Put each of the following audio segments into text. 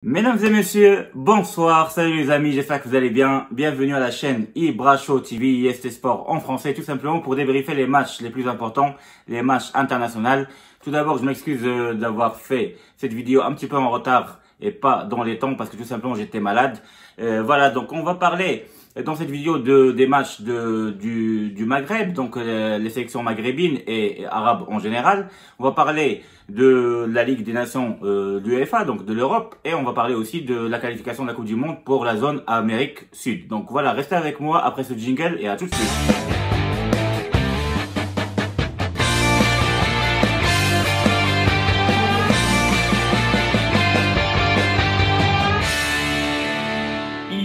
Mesdames et messieurs, bonsoir, salut les amis, j'espère que vous allez bien. Bienvenue à la chaîne Ibra Show TV, IST Sport en français, tout simplement pour débriefer les matchs les plus importants, les matchs internationaux. Tout d'abord, je m'excuse d'avoir fait cette vidéo un petit peu en retard et pas dans les temps parce que tout simplement j'étais malade. Voilà, donc on va parler dans cette vidéo des matchs du Maghreb, donc les sélections maghrébines et arabes en général. On va parler de la Ligue des Nations de l'UEFA, donc de l'Europe, et on va parler aussi de la qualification de la Coupe du Monde pour la zone Amérique Sud. Donc voilà, restez avec moi après ce jingle et à tout de suite.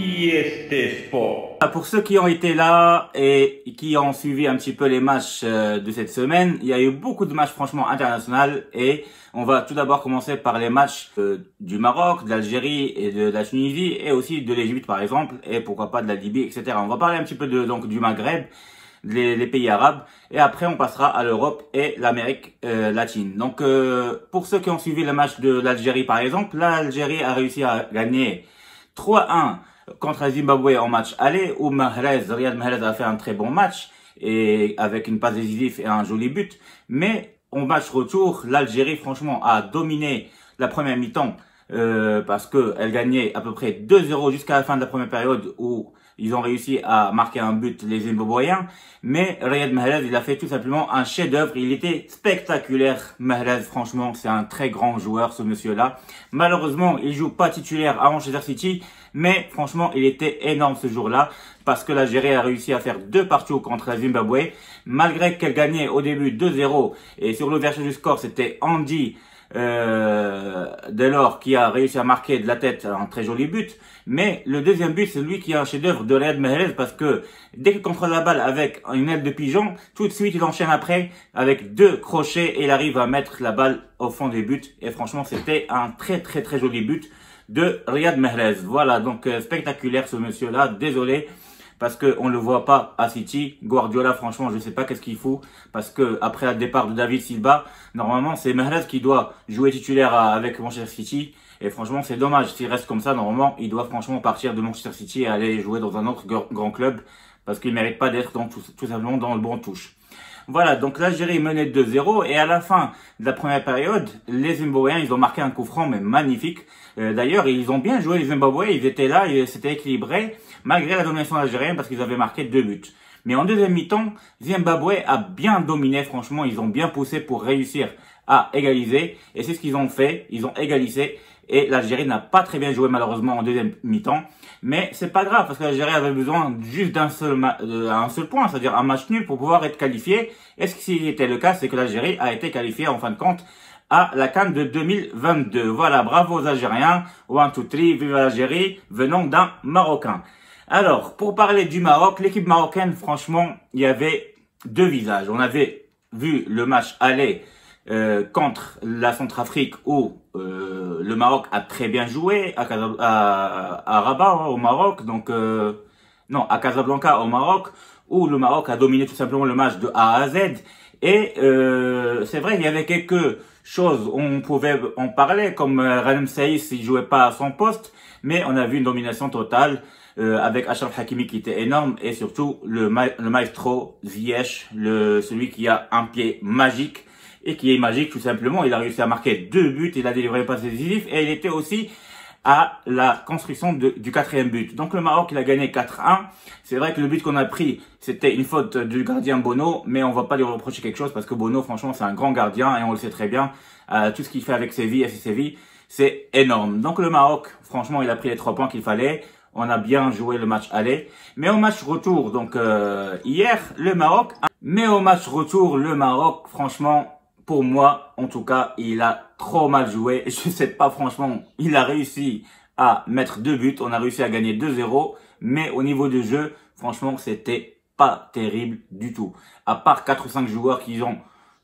IST Sport. Pour ceux qui ont été là et qui ont suivi un petit peu les matchs de cette semaine, il y a eu beaucoup de matchs franchement internationaux et on va tout d'abord commencer par les matchs du Maroc, de l'Algérie et de la Tunisie et aussi de l'Égypte par exemple et pourquoi pas de la Libye, etc. On va parler un petit peu du Maghreb, les pays arabes et après on passera à l'Europe et l'Amérique latine. Donc pour ceux qui ont suivi le match de l'Algérie par exemple, l'Algérie a réussi à gagner 3-1 contre la Zimbabwe en match aller où Riyad Mahrez a fait un très bon match et avec une passe décisive et un joli but. Mais en match retour, l'Algérie franchement a dominé la première mi-temps parce qu'elle gagnait à peu près 2-0 jusqu'à la fin de la première période où ils ont réussi à marquer un but, les Zimbabwéens. Mais Riyad Mahrez, il a fait tout simplement un chef-d'œuvre. Il était spectaculaire. Mahrez, franchement, c'est un très grand joueur, ce monsieur-là. Malheureusement, il joue pas titulaire à Manchester City. Mais franchement, il était énorme ce jour-là parce que l'Algérie a réussi à faire 2 partout contre la Zimbabwe. Malgré qu'elle gagnait au début 2-0 et sur l'ouverture du score, c'était Andy Delors qui a réussi à marquer de la tête un très joli but. Mais le deuxième but, c'est lui qui a un chef-d'œuvre de Riyad Mahrez parce que dès qu'il contrôle la balle avec une aile de pigeon, tout de suite il enchaîne après avec 2 crochets et il arrive à mettre la balle au fond des buts. Et franchement, c'était un très joli but de Riyad Mahrez. Voilà, donc spectaculaire ce monsieur-là. Désolé parce que on le voit pas à City. Guardiola, franchement, je sais pas qu'est-ce qu'il fout parce que après le départ de David Silva, normalement c'est Mahrez qui doit jouer titulaire avec Manchester City. Et franchement, c'est dommage. S'il reste comme ça, normalement, il doit franchement partir de Manchester City et aller jouer dans un autre grand club parce qu'il mérite pas d'être tout simplement dans le bon touche. Voilà, donc l'Algérie menait 2-0 et à la fin de la première période, les Zimbabwéens, ils ont marqué un coup franc mais magnifique. D'ailleurs, ils ont bien joué les Zimbabwéens, ils étaient là, c'était équilibré malgré la domination algérienne parce qu'ils avaient marqué 2 buts. Mais en deuxième mi-temps, Zimbabwe a bien dominé, franchement, ils ont bien poussé pour réussir à égaliser et c'est ce qu'ils ont fait, ils ont égalisé. Et l'Algérie n'a pas très bien joué malheureusement en deuxième mi-temps. Mais c'est pas grave parce que l'Algérie avait besoin juste d'un seul point, c'est-à-dire un match nul pour pouvoir être qualifié. Et ce qui était le cas, c'est que l'Algérie a été qualifiée en fin de compte à la CAN de 2022. Voilà, bravo aux Algériens. 1, 2, 3, vive l'Algérie, venant d'un Marocain. Alors, pour parler du Maroc, l'équipe marocaine, franchement, il y avait 2 visages. On avait vu le match aller contre la Centrafrique où le Maroc a très bien joué à Rabat au Maroc, donc non, à Casablanca au Maroc, où le Maroc a dominé tout simplement le match de A à Z. Et c'est vrai, il y avait quelques choses où on pouvait en parler, comme Ghanem Saïs, il jouait pas à son poste, mais on a vu une domination totale avec Achraf Hakimi qui était énorme et surtout le maestro Ziyech, celui qui a un pied magique. Et qui est magique tout simplement, il a réussi à marquer 2 buts, il a délivré une passe décisive et il était aussi à la construction du 4e but. Donc le Maroc, il a gagné 4-1. C'est vrai que le but qu'on a pris, c'était une faute du gardien Bono, mais on va pas lui reprocher quelque chose parce que Bono, franchement, c'est un grand gardien et on le sait très bien. Tout ce qu'il fait avec Séville et Séville, c'est énorme. Donc le Maroc, franchement, il a pris les 3 points qu'il fallait. On a bien joué le match aller. Mais au match retour, donc hier, le Maroc... Mais au match retour, le Maroc, franchement... Pour moi, en tout cas, il a trop mal joué. Je sais pas, franchement, il a réussi à mettre 2 buts. On a réussi à gagner 2-0. Mais au niveau du jeu, franchement, c'était pas terrible du tout. À part 4 ou 5 joueurs qui ont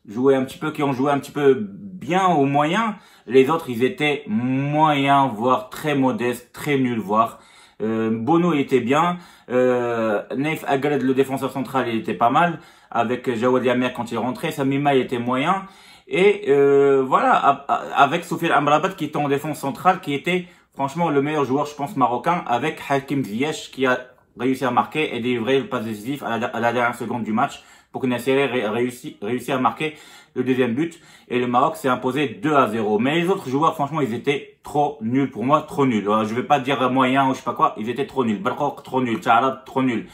joué un petit peu bien ou moyen. Les autres, ils étaient moyens, voire très modestes, très nuls, voire. Bono, il était bien. Naïf Agaled, le défenseur central, il était pas mal. Avec Jawad Yamer quand il rentrait. Samima, il était moyen. Et voilà, avec Soufiane Amrabat qui était en défense centrale, qui était franchement, le meilleur joueur, je pense, marocain, avec Hakim Ziyech, qui a réussi à marquer et délivrer le passe décisif à la dernière seconde du match pour que Nasser réussi à marquer le deuxième but. Et le Maroc s'est imposé 2-0. Mais les autres joueurs, franchement, ils étaient trop nuls pour moi, trop nuls. Je vais pas dire moyen ou je sais pas quoi, ils étaient trop nuls. Barkok, trop nul. Tcharab, trop nul.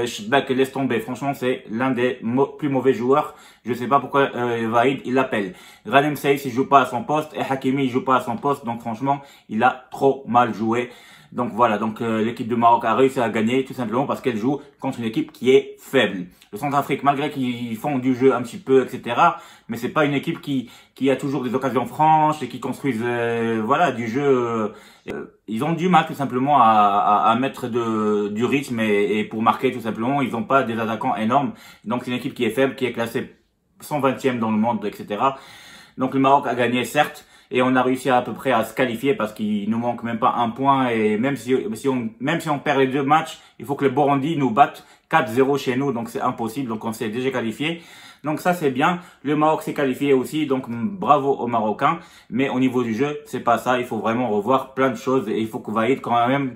Shbak, laisse tomber. Franchement, c'est l'un des plus mauvais joueurs. Je sais pas pourquoi Vaïd, il l'appelle. Ghanem Saïs, il joue pas à son poste. Et Hakimi, il joue pas à son poste. Donc franchement, il a trop mal joué. Donc voilà, donc l'équipe de Maroc a réussi à gagner tout simplement parce qu'elle joue contre une équipe qui est faible. Le Centrafrique, malgré qu'ils font du jeu un petit peu, etc., mais c'est pas une équipe qui a toujours des occasions franches et qui construisent voilà du jeu. Ils ont du mal tout simplement à mettre du rythme et pour marquer tout simplement. Ils n'ont pas des attaquants énormes. Donc c'est une équipe qui est faible, qui est classée 120e dans le monde, etc. Donc le Maroc a gagné certes. Et on a réussi à peu près à se qualifier parce qu'il nous manque même pas un point. Et même si on perd les deux matchs, il faut que le Burundi nous batte 4-0 chez nous. Donc c'est impossible. Donc on s'est déjà qualifié. Donc ça c'est bien. Le Maroc s'est qualifié aussi. Donc bravo aux Marocains. Mais au niveau du jeu, c'est pas ça. Il faut vraiment revoir plein de choses. Et il faut que Vaïd quand même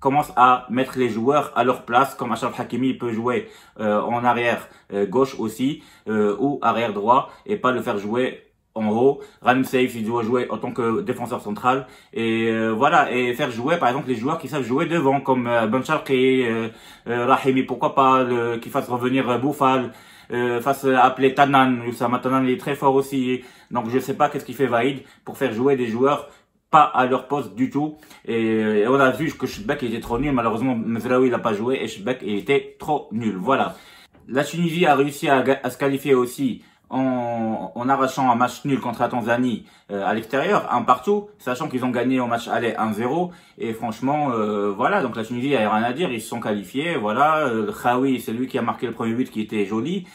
commence à mettre les joueurs à leur place. Comme Achraf Hakimi, il peut jouer en arrière gauche aussi. Ou arrière droit. Et pas le faire jouer en haut. Ghanem Saïf, il doit jouer en tant que défenseur central. Et voilà, et faire jouer par exemple les joueurs qui savent jouer devant, comme Ben Sharqi, Rahimi, pourquoi pas, qui fasse revenir Boufal, fasse appeler Tanan. Oussama Tanan, il est très fort aussi. Donc je sais pas qu'est-ce qu'il fait Vaïd pour faire jouer des joueurs pas à leur poste du tout. Et on a vu que Chebek était trop nul. Malheureusement, Mezraoui il a pas joué et Chebek il était trop nul. Voilà. La Tunisie a réussi à se qualifier aussi en arrachant un match nul contre la Tanzanie à l'extérieur, un partout, sachant qu'ils ont gagné au match aller 1-0. Et franchement, voilà, donc la Tunisie, il n'y a rien à dire, ils se sont qualifiés, voilà. Khaoui, c'est lui qui a marqué le premier but qui était joli,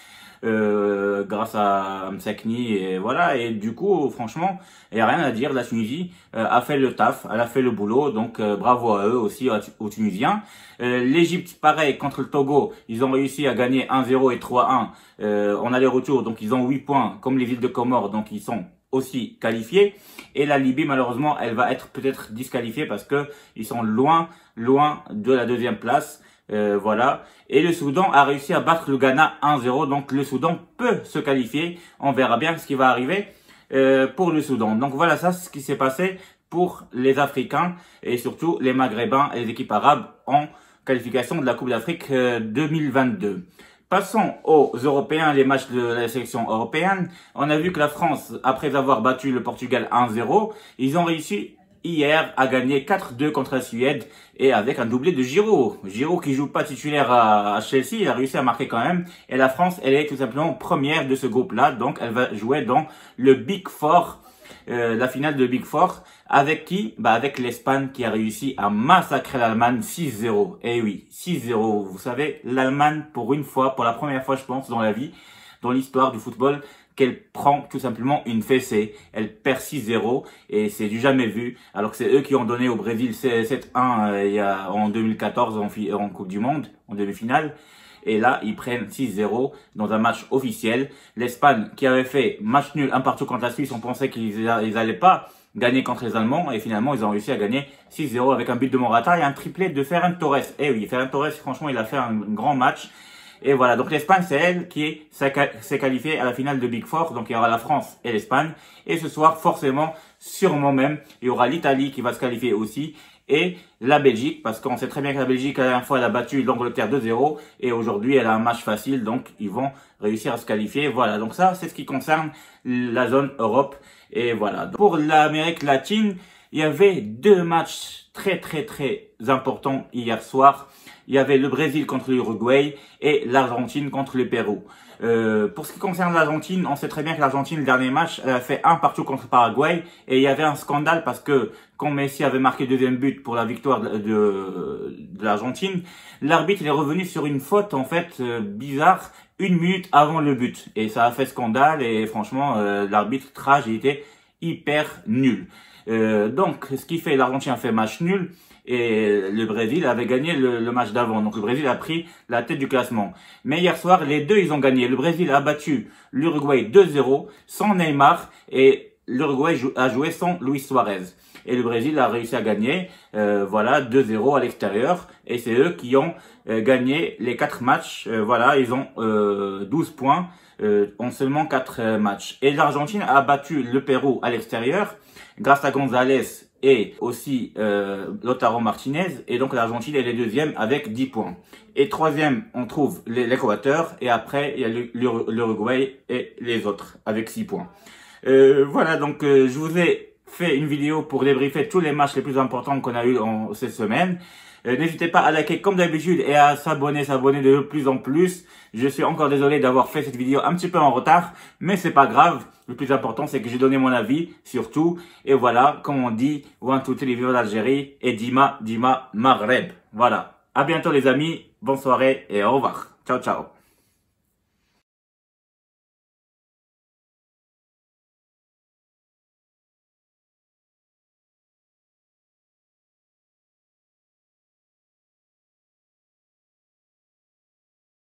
grâce à Msakni, et voilà. Et du coup, franchement, il n'y a rien à dire, la Tunisie a fait le taf, elle a fait le boulot, donc bravo à eux aussi, aux Tunisiens. L'Égypte, pareil, contre le Togo, ils ont réussi à gagner 1-0 et 3-1 en aller-retour, donc ils ont 8 points, comme les îles de Comores, donc ils sont aussi qualifiés. Et la Libye, malheureusement, elle va être peut-être disqualifiée parce que ils sont loin de la deuxième place. Voilà. Et le Soudan a réussi à battre le Ghana 1-0, donc le Soudan peut se qualifier. On verra bien ce qui va arriver pour le Soudan. Donc voilà, ça c'est ce qui s'est passé pour les Africains et surtout les Maghrébins et les équipes arabes en qualification de la Coupe d'Afrique 2022. Passons aux Européens, les matchs de la sélection européenne. On a vu que la France, après avoir battu le Portugal 1-0, ils ont réussi hier à gagner 4-2 contre la Suède et avec un doublé de Giroud. Giroud qui joue pas titulaire à Chelsea, il a réussi à marquer quand même. Et la France, elle est tout simplement première de ce groupe-là, donc elle va jouer dans le Big Four. La finale de Big Four, avec qui? Bah avec l'Espagne qui a réussi à massacrer l'Allemagne 6-0. Eh oui, 6-0. Vous savez, l'Allemagne, pour une fois, pour la première fois je pense dans la vie, dans l'histoire du football, qu'elle prend tout simplement une fessée. Elle perd 6-0 et c'est du jamais vu. Alors que c'est eux qui ont donné au Brésil 7-1 en 2014 en Coupe du Monde, en demi-finale. Et là, ils prennent 6-0 dans un match officiel. L'Espagne, qui avait fait match nul un partout contre la Suisse, on pensait qu'ils allaient pas gagner contre les Allemands. Et finalement, ils ont réussi à gagner 6-0 avec un but de Morata et un triplé de Ferran Torres. Eh oui, Ferran Torres, franchement, il a fait un grand match. Et voilà, donc l'Espagne, c'est elle qui s'est qualifiée à la finale de Big Four. Donc il y aura la France et l'Espagne. Et ce soir, forcément, sûrement même, il y aura l'Italie qui va se qualifier aussi. Et la Belgique, parce qu'on sait très bien que la Belgique, la dernière fois, elle a battu l'Angleterre 2-0. Et aujourd'hui, elle a un match facile, donc ils vont réussir à se qualifier. Voilà, donc ça, c'est ce qui concerne la zone Europe. Et voilà. Pour l'Amérique latine, il y avait deux matchs très importants hier soir. Il y avait le Brésil contre l'Uruguay et l'Argentine contre le Pérou. Pour ce qui concerne l'Argentine, on sait très bien que l'Argentine, le dernier match, elle a fait un partout contre le Paraguay. Et il y avait un scandale parce que quand Messi avait marqué le deuxième but pour la victoire de l'Argentine, l'arbitre il est revenu sur une faute en fait bizarre 1 minute avant le but. Et ça a fait scandale et franchement, l'arbitrage il était hyper nul. Donc, ce qui fait, l'Argentine a fait match nul. Et le Brésil avait gagné le match d'avant. Donc le Brésil a pris la tête du classement. Mais hier soir, les deux, ils ont gagné. Le Brésil a battu l'Uruguay 2-0 sans Neymar et l'Uruguay a joué sans Luis Suarez. et le Brésil a réussi à gagner voilà 2-0 à l'extérieur, et c'est eux qui ont gagné les 4 matchs. Voilà, ils ont 12 points en seulement 4 matchs. Et l'Argentine a battu le Pérou à l'extérieur grâce à González et aussi Lautaro Martinez, et donc l'Argentine est les deuxième avec 10 points. Et troisième, on trouve l'Équateur, et après il y a l'Uruguay et les autres avec 6 points. Voilà, donc je vous ai fait une vidéo pour débriefer tous les matchs les plus importants qu'on a eu cette semaine. N'hésitez pas à liker comme d'habitude et à s'abonner de plus en plus. Je suis encore désolé d'avoir fait cette vidéo un petit peu en retard, mais c'est pas grave. Le plus important, c'est que j'ai donné mon avis sur tout. Et voilà, comme on dit, one, two, three, vive l'Algérie et Dima, Maghreb. Voilà. À bientôt les amis. Bonne soirée et au revoir. Ciao, ciao.